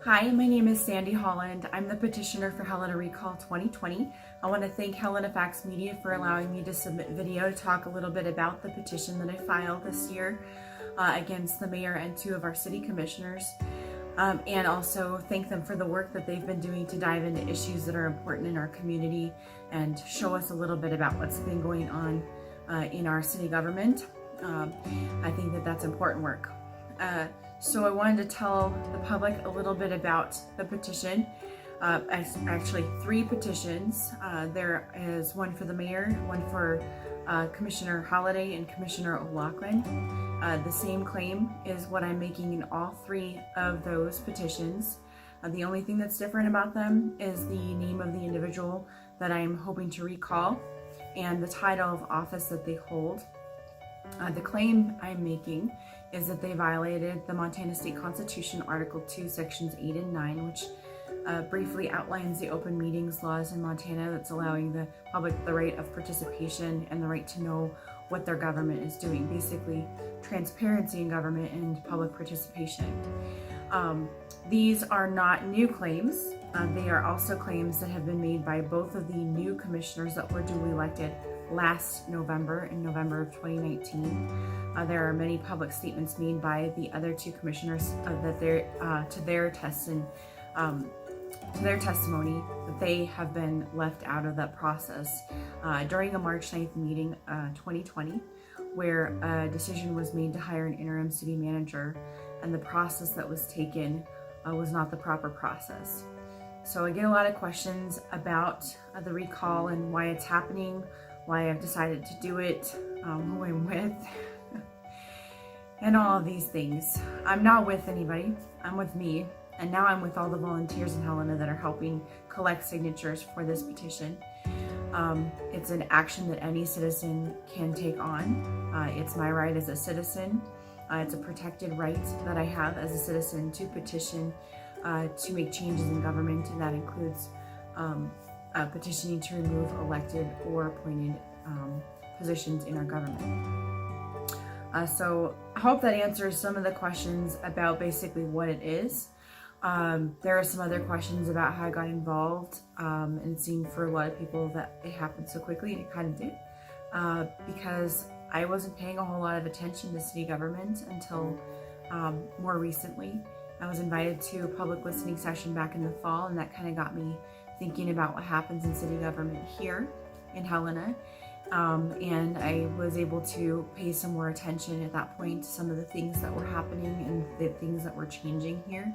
Hi, my name is Sandy Holland. I'm the petitioner for Helena Recall 2020. I want to thank Helena Fax Media for allowing me to submit video to talk a little bit about the petition that I filed this year against the mayor and two of our city commissioners, and also thank them for the work that they've been doing to dive into issues that are important in our community and show us a little bit about what's been going on in our city government. I think that that's important work. So I wanted to tell the public a little bit about the petition. Actually, 3 petitions. There is one for the mayor, one for Commissioner Holliday and Commissioner O'Loughlin. The same claim is what I'm making in all 3 of those petitions. The only thing that's different about them is the name of the individual that I'm hoping to recall and the title of office that they hold. The claim I'm making is that they violated the Montana State Constitution, Article 2, Sections 8 and 9, which briefly outlines the open meetings laws in Montana that's allowing the public the right of participation and the right to know what their government is doing. Basically, transparency in government and public participation. These are not new claims. They are also claims that have been made by both of the new commissioners that were duly elected last November, in November of 2019. There are many public statements made by the other 2 commissioners that they're to their testimony that they have been left out of that process during a March 9th meeting 2020, where a decision was made to hire an interim city manager, and the process that was taken was not the proper process. So I get a lot of questions about the recall and why it's happening, why I've decided to do it, who I'm with, and all of these things. I'm not with anybody, I'm with me, and now I'm with all the volunteers in Helena that are helping collect signatures for this petition. It's an action that any citizen can take on. It's my right as a citizen. It's a protected right that I have as a citizen to petition to make changes in government, and that includes petitioning to remove elected or appointed positions in our government. So I hope that answers some of the questions about basically what it is. There are some other questions about how I got involved, and it seemed for a lot of people that it happened so quickly, and it kind of did, because I wasn't paying a whole lot of attention to city government until more recently. I was invited to a public listening session back in the fall, and that kind of got me thinking about what happens in city government here in Helena. And I was able to pay some more attention at that point to some of the things that were happening and the things that were changing here.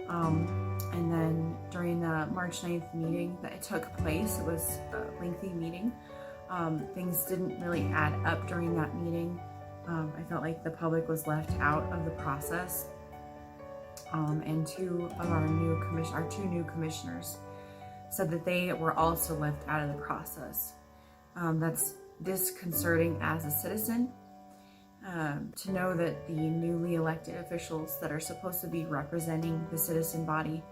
And then during the March 9th meeting that took place, it was a lengthy meeting. Things didn't really add up during that meeting. I felt like the public was left out of the process. And 2 of our two new commissioners said that they were also left out of the process. That's disconcerting as a citizen, to know that the newly elected officials that are supposed to be representing the citizen body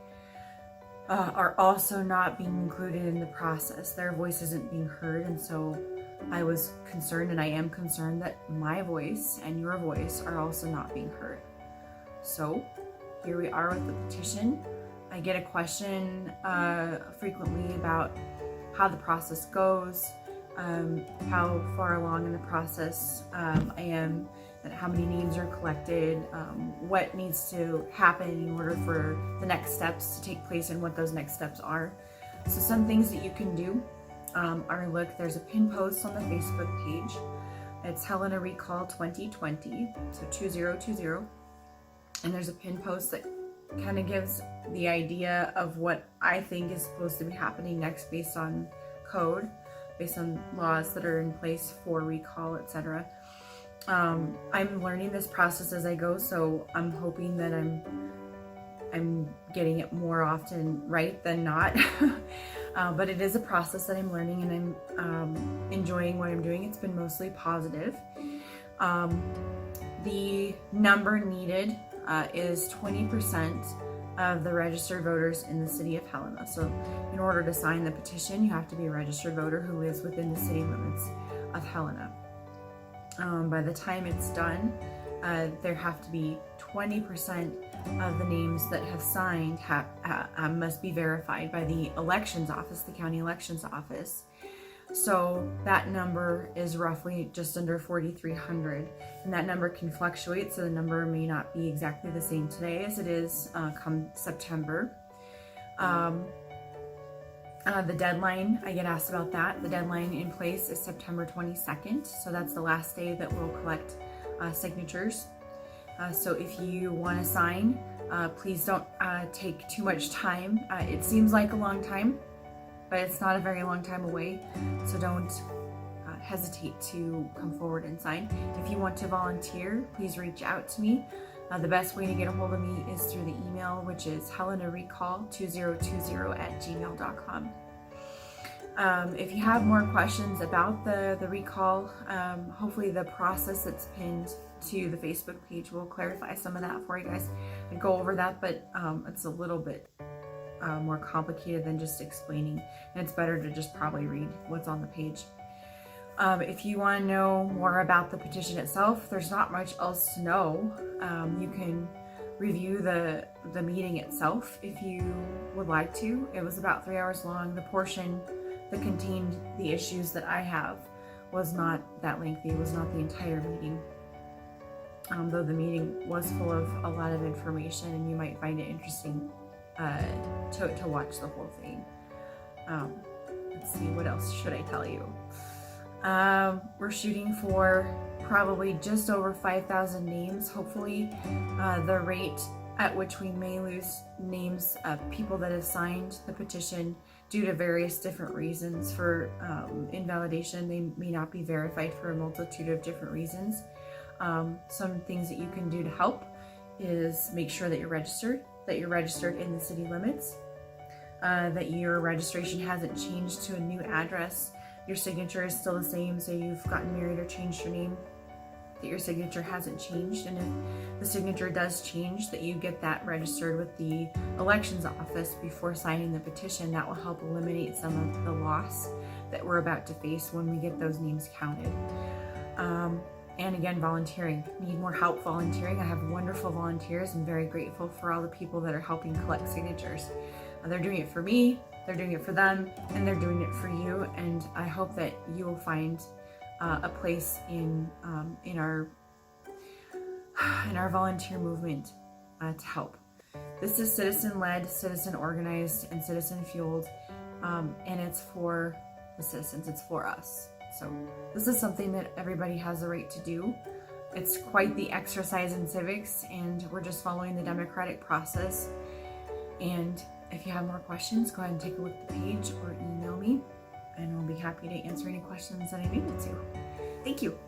are also not being included in the process. Their voice isn't being heard, and so I was concerned, and I am concerned, that my voice and your voice are also not being heard. So here we are with the petition. I get a question frequently about how the process goes, how far along in the process I am, and how many names are collected, what needs to happen in order for the next steps to take place and what those next steps are. So some things that you can do are, look, there's a pin post on the Facebook page. It's Helena Recall 2020, so 2020. And there's a pin post that kind of gives the idea of what I think is supposed to be happening next based on code, based on laws that are in place for recall, etc. I'm learning this process as I go, so I'm hoping that I'm getting it more often right than not. But it is a process that I'm learning, and I'm enjoying what I'm doing. It's been mostly positive. The number needed is 20% of the registered voters in the city of Helena. So in order to sign the petition, you have to be a registered voter who lives within the city limits of Helena. By the time it's done, there have to be 20% of the names that have signed must be verified by the elections office, the county elections office. So that number is roughly just under 4,300, and that number can fluctuate, so the number may not be exactly the same today as it is come September. The deadline, I get asked about that. The deadline in place is September 22nd, so that's the last day that we'll collect signatures. So if you want to sign, please don't take too much time. It seems like a long time, but it's not a very long time away, so don't hesitate to come forward and sign. If you want to volunteer, please reach out to me. The best way to get a hold of me is through the email, which is Helena Recall 2020@gmail.com. If you have more questions about the recall, hopefully the process that's pinned to the Facebook page will clarify some of that for you guys. I go over that, but it's a little bit more complicated than just explaining, and it's better to just probably read what's on the page. If you want to know more about the petition itself, there's not much else to know. You can review the meeting itself if you would like to. It was about 3 hours long. The portion that contained the issues that I have was not that lengthy. It was not the entire meeting. Though the meeting was full of a lot of information, and you might find it interesting to watch the whole thing. Let's see, what else should I tell you? We're shooting for probably just over 5,000 names. Hopefully, the rate at which we may lose names of people that have signed the petition due to various different reasons for invalidation. They may not be verified for a multitude of different reasons. Some things that you can do to help is make sure that you're registered in the city limits, that your registration hasn't changed to a new address, your signature is still the same, so you've gotten married or changed your name, that your signature hasn't changed, and if the signature does change, that you get that registered with the elections office before signing the petition. That will help eliminate some of the loss that we're about to face when we get those names counted. And again, volunteering. Need more help volunteering. I have wonderful volunteers. I'm very grateful for all the people that are helping collect signatures. They're doing it for me, they're doing it for them, and they're doing it for you. And I hope that you will find a place in our volunteer movement to help. This is citizen-led, citizen-organized, and citizen-fueled, and it's for the citizens. It's for us. So this is something that everybody has the right to do. It's quite the exercise in civics, and we're just following the democratic process. And if you have more questions, go ahead and take a look at the page or email me, and I'll be happy to answer any questions that I'm able to. Thank you.